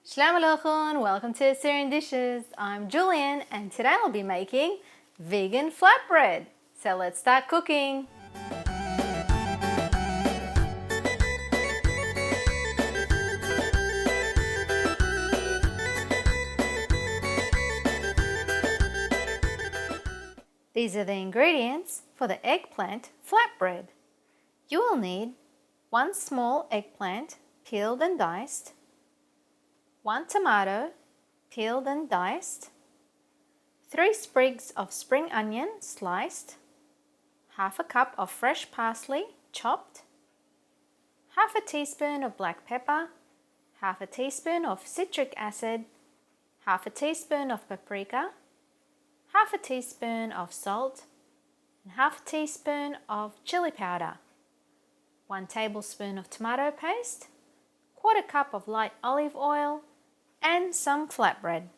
Shalom Aleichem, welcome to Assyrian Dishes. I'm Julian and today I'll be making vegan flatbread. So let's start cooking. These are the ingredients for the eggplant flatbread. You will need 1 small eggplant peeled and diced, 1 tomato, peeled and diced, 3 sprigs of spring onion sliced, half a cup of fresh parsley chopped, half a teaspoon of black pepper, half a teaspoon of citric acid, half a teaspoon of paprika, half a teaspoon of salt, and half a teaspoon of chili powder, 1 tablespoon of tomato paste, 1/4 cup of light olive oil, and some flatbread.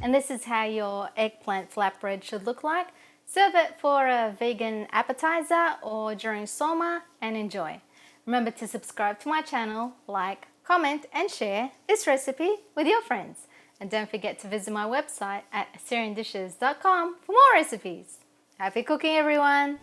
And this is how your eggplant flatbread should look like. Serve it for a vegan appetizer or during soma and enjoy. Remember to subscribe to my channel, like, comment and share this recipe with your friends. And don't forget to visit my website at AssyrianDishes.com for more recipes. Happy cooking everyone!